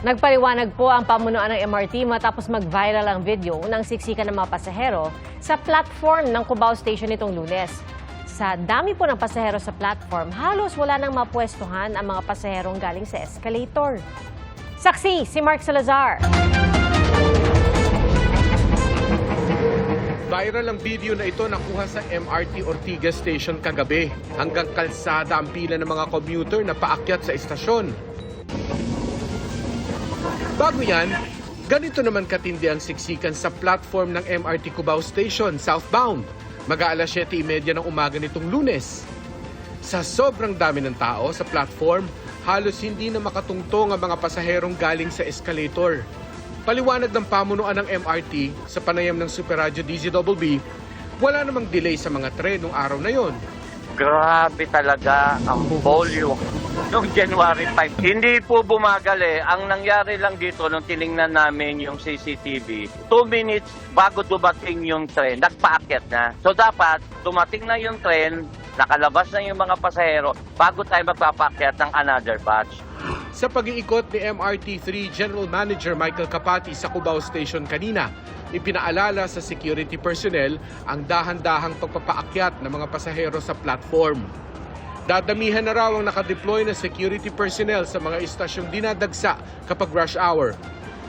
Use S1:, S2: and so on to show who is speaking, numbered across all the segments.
S1: Nagpaliwanag po ang pamunuan ng MRT matapos mag-viral ang video ng siksikan ng mga pasahero sa platform ng Cubao Station nitong Lunes. Sa dami po ng pasahero sa platform, halos wala nang mapwestuhan ang mga pasaherong galing sa escalator. Saksi, si Mark Salazar.
S2: Viral ang video na ito nakuha sa MRT Ortigas Station kagabi. Hanggang kalsada ang pila ng mga commuter na paakyat sa istasyon. Bago yan, ganito naman katindi ang siksikan sa platform ng MRT Cubao Station, southbound. Mag-aalas 7:30 ng umaga nitong Lunes. Sa sobrang dami ng tao sa platform, halos hindi na makatungtong ang mga pasaherong galing sa escalator. Paliwanag ng pamunuan ng MRT sa panayam ng Super Radio DZBB, wala namang delay sa mga tren noong araw na yon.
S3: Grabe talaga ang volume noong January 5. Hindi po bumagal eh. Ang nangyari lang dito nung tiningnan namin yung CCTV, 2 minutes bago dumating yung tren, nagpaakyat na. So dapat dumating na yung tren, nakalabas na yung mga pasahero bago tayo magpapaakyat ng another batch.
S2: Sa pag-iikot ni MRT3 General Manager Michael Capati sa Cubao Station kanina, ipinaalala sa security personnel ang dahan-dahang pagpapaakyat ng mga pasahero sa platform. Dadamihan na raw ang nakadeploy na security personnel sa mga istasyong dinadagsa kapag rush hour.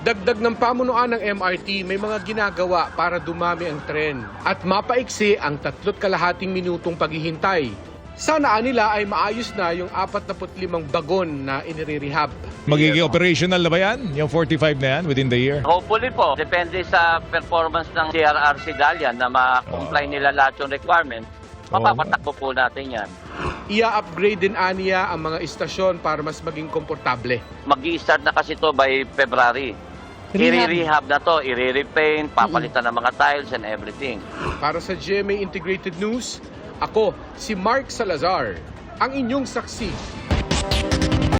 S2: Dagdag ng pamunuan ng MRT, may mga ginagawa para dumami ang tren at mapaiksi ang 3.5 minutong paghihintay. Sana nila ay maayos na yung 45 bagon na inire-rehab.
S4: Magiging operational na ba yan? Yung 45 na yan within the year?
S3: Hopefully po, depende sa performance ng CRRC Dalian na ma-comply nila lahat yung requirement. Mapapatakbo po natin yan.
S2: Ia-upgrade din aniya ang mga istasyon para mas maging komportable.
S3: Mag-i-start na kasi to by February. I-rehab na to, i-repaint, papalitan ng mga tiles and everything.
S2: Para sa GMA Integrated News, ako si Mark Salazar, ang inyong saksi